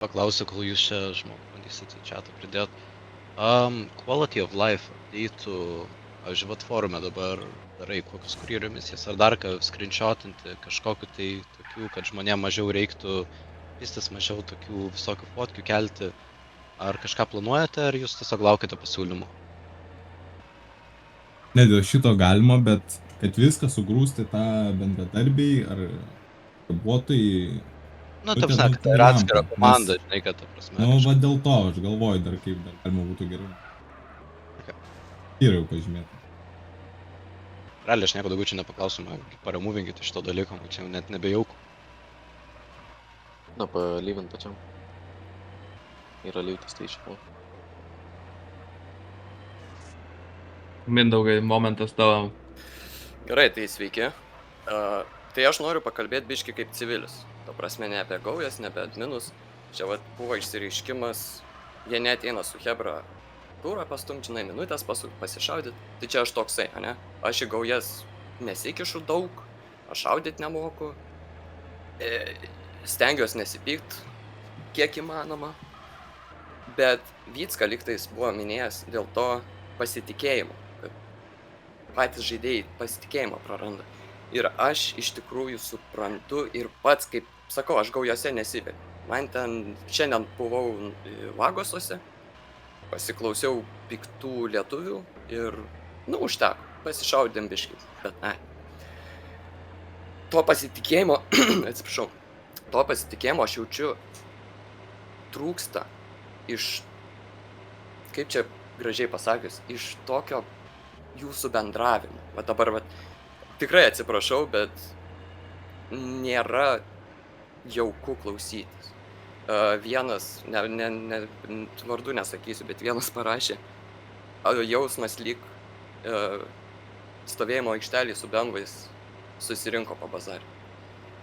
paklausiu, kol jūs čia žmogų bandysit į chatą pridėt. Quality of life update'ų, pavyzdžiui, vat forume dabar darai kokius kurjerio misijas, ar dar ką screenshotinti, kažkokiu tai tokių, kad žmonėm mažiau reiktų pistis, mažiau tokių visokių fotkių kelti. Ar kažką planuojate, ar jūs tiesiog laukite pasiūlymų? Ne dėl šito galima, bet kad viską sugrūsti tą bendradarbiai ar darbuotojai, Nu, nu, ta prasme, nu, kad tai tai yra lempa, atskira nes, komanda, žinai, kad ta prasme nu, va kažkas. dėl to aš galvoju dar kaip dar galima būtų geriau. Okay. Yra jau pažymėta. Realiai aš nieko daugiau čia nepaklausoma, paramovinkit iš to dalyko, man čia net nebejauku. Na, palyvint pačiam. Yra lyvtis tai išėjau. Mindaugai, momentas tavo. Gerai, tai sveiki. Tai aš noriu pakalbėti biški kaip civilis. Ta prasme, ne apie gaujas, ne apie adminus. Čia vat buvo išsireiškimas, jie neateina su Hebra turą pastumčinai, minutės pasišaudyti. Tai čia aš toksai, ne? Aš į gaujas nesikišu daug, aš šaudyti nemoku. Stengiuosi nesipykt, kiek įmanoma. Bet Vycka lygtais buvo minėjęs dėl to pasitikėjimo, kad patys žaidėjai pasitikėjimą praranda. Ir aš iš tikrųjų suprantu ir pats, kaip sakau, aš gaujose nesiveliu. Man ten šiandien buvau Vagosuose, pasiklausiau piktų lietuvių ir, nu, užteko, pasišaudėm biškis, bet ne. To pasitikėjimo, atsiprašau, to pasitikėjimo aš jaučiu trūksta iš, kaip čia gražiai pasakius, iš tokio jūsų bendravimo. Va dabar, va, tikrai atsiprašau, bet nėra jauku klausytis. Vienas, vardu nesakysiu, bet vienas parašė, jausmas lyg stovėjimo aikštelį su bendvais susirinko po bazarį.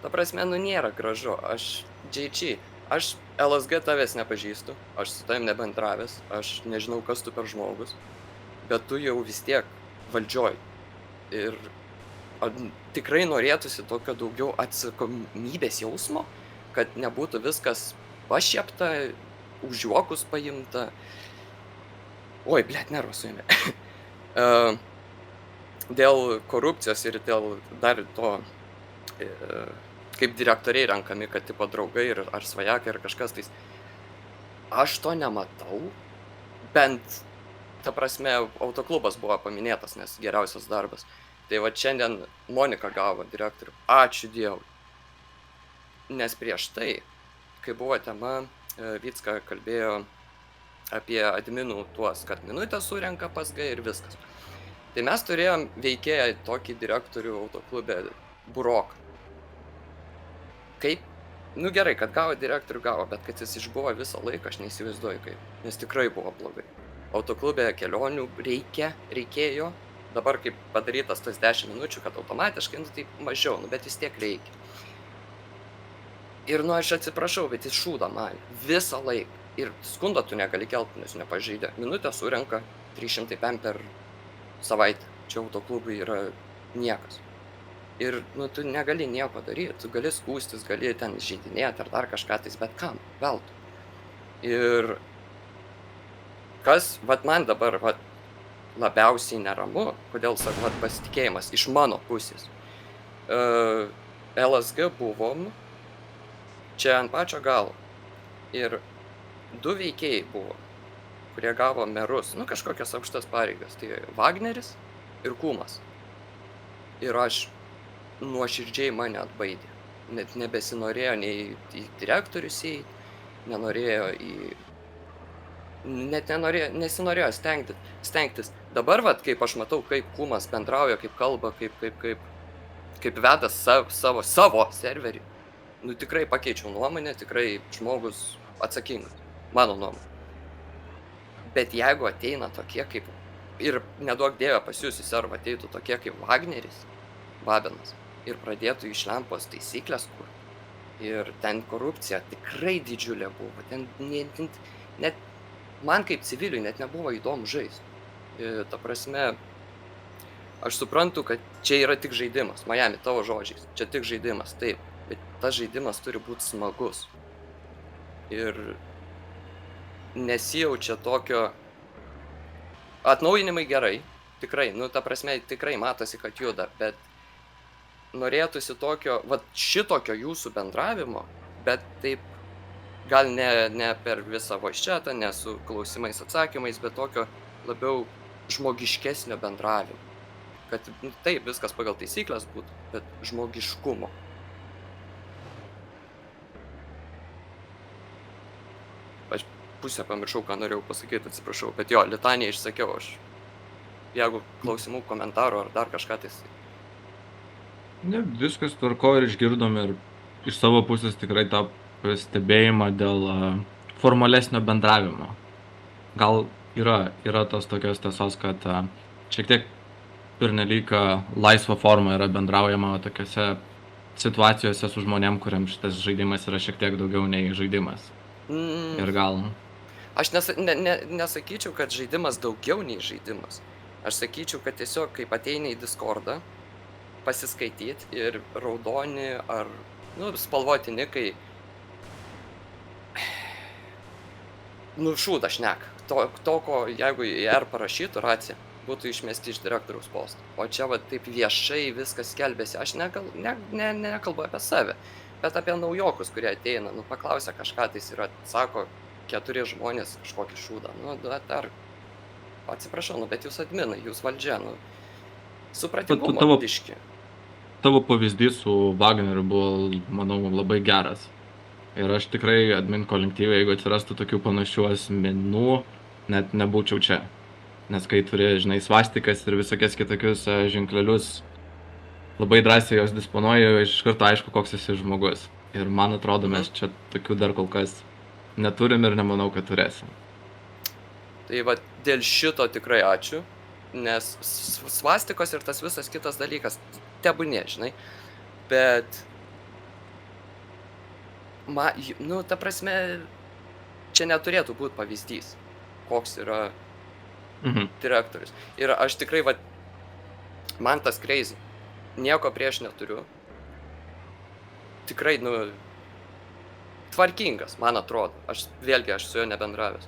Ta prasme, nu nėra gražu. Aš JG, aš LSG tavęs nepažįstu, aš su tavim nebendravęs, aš nežinau, kas tu per žmogus, bet tu jau vis tiek valdžioj. Ir tikrai norėtųsi tokio daugiau atsakomybės jausmo, kad nebūtų viskas pašiepta, už juokus paimta. Oi, blet, nervas suėmė. Dėl korupcijos ir dėl dar to, kaip direktoriai renkami, kad tipo draugai ar svajakai ar kažkas tais. Aš to nematau, bent, ta prasme, autoklubas buvo paminėtas, nes geriausias darbas. Tai va šiandien Monika gavo direktorių. Ačiū Dievui. Nes prieš tai, kai buvo tema, Vycka kalbėjo apie adminų tuos, kad minutę surenka pasgai ir viskas. Tai mes turėjom veikėją tokį direktorių autoklube Buroką. Kaip, nu gerai, kad gavo direktorių gavo, bet kad jis išbuvo visą laiką, aš neįsivaizduoju kaip, nes tikrai buvo blogai. Autoklube kelionių reikėjo, dabar kaip padarytas tas 10 minučių, kad automatiškai, nu tai mažiau, nu bet vis tiek reikia. Ir nu aš atsiprašau, bet jis šūda man visą laiką. Ir skundo tu negali kelti, nes nepažeidė. Minutę surenka 300 PM per savaitę. Čia autoklubai yra niekas. Ir nu tu negali nieko daryti, tu gali skūstis, gali ten žaidinėti ar dar kažką tais, bet kam, veltui. Ir kas, vat man dabar, vat labiausiai neramu, kodėl, vat pasitikėjimas iš mano pusės. LSG buvom čia ant pačio galo. Ir 2 veikėjai buvo, kurie gavo merus, nu kažkokias aukštas pareigas. Tai Wagneris ir Kumas. Ir aš nuoširdžiai mane atbaidė. Net nebesinorėjo nei į direktorius įeiti, nenorėjo nesinorėjo stengtis. Dabar, vat, kaip aš matau, kaip Kumas bendrauja, kaip kalba, kaip veda savo serverį. Nu tikrai pakeičiau nuomonę, tikrai žmogus atsakingas, mano nuomonė. Bet jeigu ateina tokie kaip, ir neduok Dieve pas jūs į servą ateitų tokie kaip Wagneris, Babenas, ir pradėtų iš lempos taisyklės kur, ir ten korupcija tikrai didžiulė buvo, ten net man kaip civiliui net nebuvo įdomu žaisti. Ta prasme, aš suprantu, kad čia yra tik žaidimas, Miami, tavo žodžiais, čia tik žaidimas, taip. Bet tas žaidimas turi būti smagus. ir nesijaučia tokio atnaujinimai gerai, tikrai, nu ta prasme, tikrai matosi, kad juda, bet norėtųsi tokio, vat šitokio jūsų bendravimo, bet taip gal ne per visą voice chatą, ne su klausimais atsakymais, bet tokio labiau žmogiškesnio bendravimo. Kad nu, taip viskas pagal taisyklės būtų, bet žmogiškumo. Aš pusę pamiršau, ką norėjau pasakyti, atsiprašau, bet jo, litaniją išsakiau aš. Jeigu klausimų, komentarų ar dar kažką tai. Ne, viskas tvarko ir išgirdom ir iš savo pusės tikrai tą pastebėjimą dėl formalesnio bendravimo. Gal yra tos tokios tiesos, kad šiek tiek pernelyg laisva forma yra bendraujama tokiose situacijose su žmonėm, kuriam šitas žaidimas yra šiek tiek daugiau nei žaidimas. Ir gal... Aš nesakyčiau, kad žaidimas daugiau nei žaidimas. Aš sakyčiau, kad tiesiog kaip ateini į Discordą, pasiskaityti ir raudoni ar spalvoti nikai šūdą šneka. To, ko jeigu į R parašytų racija, būtų išmesti iš direktoriaus posto. O čia va taip viešai viskas skelbėsi. Aš nekalbu apie save, bet apie naujokus, kurie ateina, paklausia kažką, tai yra, sako, 4 žmonės kažkokį šūdą. Dar, atsiprašau, bet jūs adminai, jūs valdžia, supratingumo biškį. Tavo pavyzdys su Wagneriu buvo, manau, labai geras. Ir aš tikrai admin kolektyvai, jeigu atsirastų tokių panašių asmenų, net nebūčiau čia. Nes kai turi, žinai, svastikas ir visokias kitokius ženklelius, labai drąsiai jos disponuoja, iš karto aišku, koks esi žmogus. Ir man atrodo, mes čia tokių dar kol kas neturim ir nemanau, kad turėsim. Tai va, dėl šito tikrai ačiū, nes svastikos ir tas visas kitas dalykas, tebūnė, žinai, bet ta prasme, čia neturėtų būti pavyzdys, koks yra direktorius. Ir aš tikrai, va, man tas crazy, nieko prieš neturiu. Tikrai, tvarkingas, man atrodo. Aš su juo nebendravęs.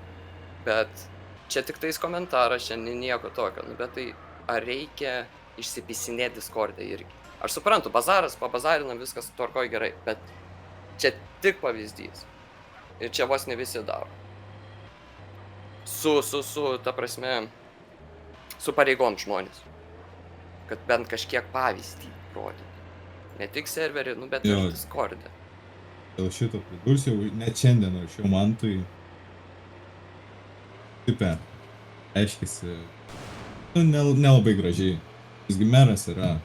Bet čia tik tais komentaras, čia nieko tokio. Bet tai ar reikia išsipisinėti Discord'e irgi? Aš suprantu, pabazarinam, viskas tvarkoj gerai, bet čia tik pavyzdys. Ir čia vos ne visi daro. Ta prasme, su pareigom žmonės. Kad bent kažkiek pavyzdį rodyti. Ne tik serverį, bet ir Discord'e. Dėl šito pridursiu, net šiandien rašiau Mantui. Tipė, aiškisi, nelabai gražiai. Visgi meras yra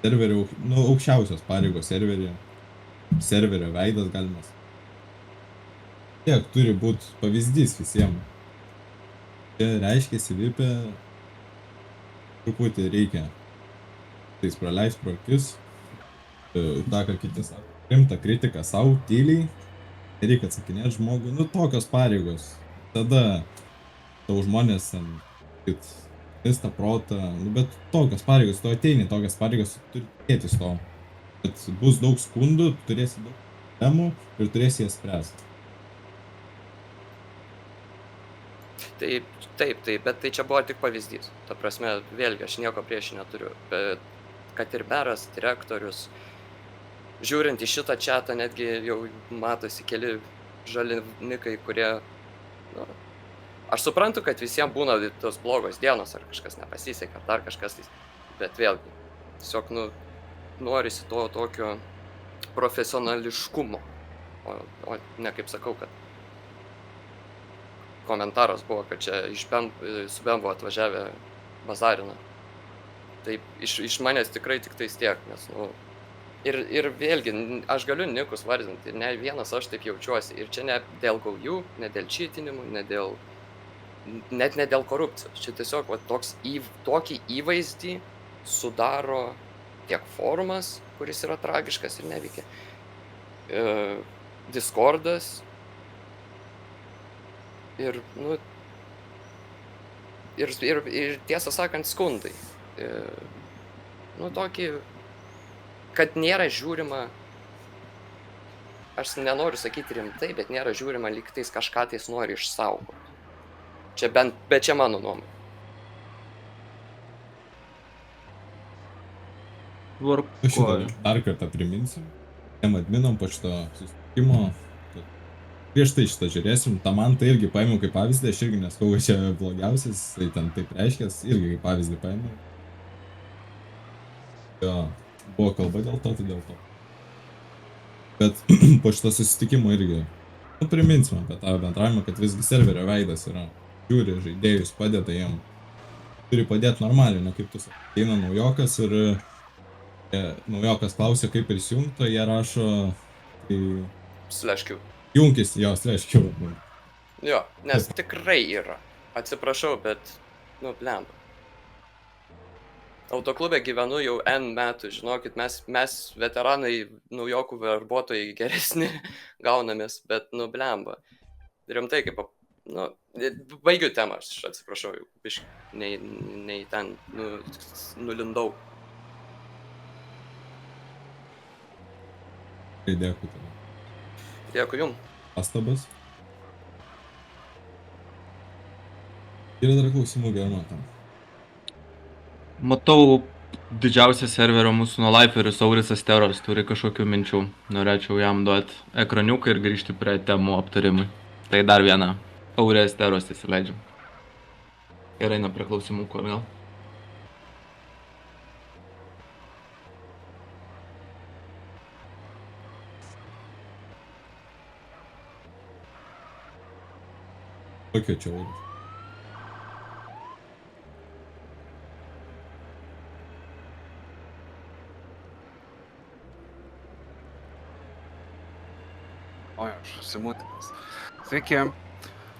serverio, aukščiausios pareigos serverio veidas galimas. Tiek turi būti pavyzdys visiems. Čia reiškiasi vipė, truputį reikia tais praleist pro akis, tą, ką kiti sako, rimta kritika savo, tyliai, reikia atsakinėti žmogui, tokios pareigos, tada tau žmonės vista protą, bet tokios pareigos, tu ateini, tokios pareigos, turi tikėtis to, kad bus daug skundų, turėsi daug problemų ir turėsi jas spręsti. Taip, bet tai čia buvo tik pavyzdys. Ta prasme, vėlgi, aš nieko prieš neturiu, bet kad ir meras, direktorius, žiūrint į šitą chatą, netgi jau matosi keli žalinikai, kurie, aš suprantu, kad visiems būna tos blogos dienos, ar kažkas nepasiseka, ar dar kažkas, bet vėlgi, tiesiog, norisi to tokio profesionališkumo, o ne kaip sakau, kad komentaras buvo, kad čia su Bembo atvažiavę bazarina. Taip, iš manęs tikrai tik tais tiek, nes, ir vėlgi, aš galiu nikus vardinti, ne vienas aš taip jaučiuosi, ir čia ne dėl gaujų, ne dėl čytinimų, net ne dėl korupcijos. Čia tiesiog tokį įvaizdį sudaro tiek forumas, kuris yra tragiškas ir neveikia, Discordas, ir tiesą sakant skundai. Tokį, kad nėra žiūrima, aš nenoriu sakyti rimtai, bet nėra žiūrima lyg tais kažką tais nori išsaugoti. Bet čia mano nuomonė. Aš šitą dar kartą priminsiu. Tiem adminom po šito susitikimo. Prieš tai šitą žiūrėsim. Ta man tai irgi paėmiau kaip pavyzdį. Aš irgi neskau, kad čia blogiausias. Tai ten taip reiškės. Irgi kaip pavyzdį paėmiau. Jo, buvo kalba dėl to, tai dėl to. Bet po šito susitikimo irgi priminsime apie tą bendravimą, kad visgi serverio veidas yra. Žiūri žaidėjus, padeda jiem. Turi padėti normaliai, ne kaip tu sakai. Eina naujokas ir naujokas klausia, kaip prisijungti, jie rašo tai... /Q. Junkis, jo, /Q. Jo, nes tikrai yra. Atsiprašau, bet, blemba. Autoklube gyvenu jau N metų, žinokit, mes veteranai, naujokų darbuotojai geresni gaunamės, bet, blemba. Rimtai kaip, baigiu temą, aš atsiprašau, jau biškai, nei ten, nulindau. Dėkui tada. Dėkui jum. Pastabas. Yra dar klausimų, gerai matom. Matau didžiausią serverio mūsų nuo Liferis Auris Asteros turi kažkokių minčių. Norėčiau jam duoti ekraniuką ir grįžti prie temų aptarimui. Tai dar vieną Aurį Asteros įsileidžiam. Ir eina prie klausimų, kur gal. Kokio čia Auris? Oi, aš susimutinas. Sveiki.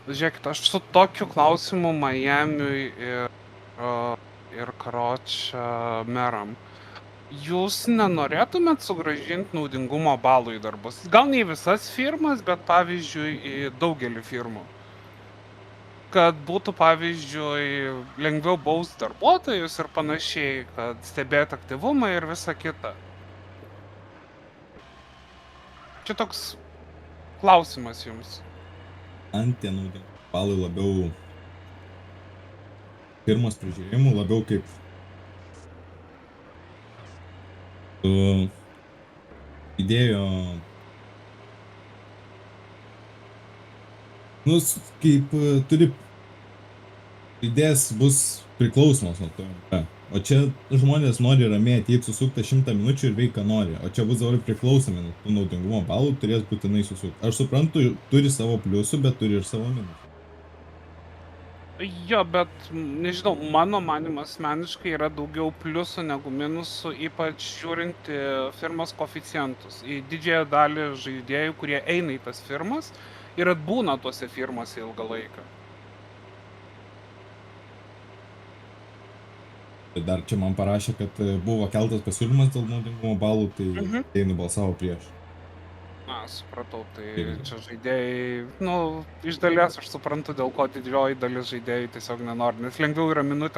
Žiūrėkit, aš su tokiu klausimu Miamiui ir Karočio meram. Jūs nenorėtumėt sugrąžinti naudingumo balų į darbus? Gal ne į visas firmas, bet pavyzdžiui į daugelį firmų. Kad būtų, pavyzdžiui, lengviau baust darbuotojus ir panašiai, kad stebėt aktyvumą ir visa kita. Čia toks klausimas jums. Ant tie naudingi balai labiau firmos prižiūrėjimų, labiau kaip įdėjo kaip turi idėjas bus priklausomas nuo to. O čia žmonės nori ramiai ateiti susukti 100 minučių ir veik ką nori. O čia bus dabar priklausomi nuo tų naudingumo balų, turės būtinai susukti. Aš suprantu, turi savo pliusų, bet turi ir savo minusų. Jo, bet, nežinau, mano manimas asmeniškai yra daugiau pliusų negu minusų, ypač žiūrint į firmos koeficientus. Į didžiąją dalį žaidėjų, kurie eina į tas firmas ir atbūna tuose firmose ilgą laiką. Dar čia man parašė, kad buvo keltas pasiūlymas dėl naudingumo balų, tai tai nubalsavo prieš. Na, supratau, tai čia žaidėjai, iš dalies aš suprantu, dėl ko didžioji dalis žaidėjų tiesiog nenori, nes lengviau yra minutę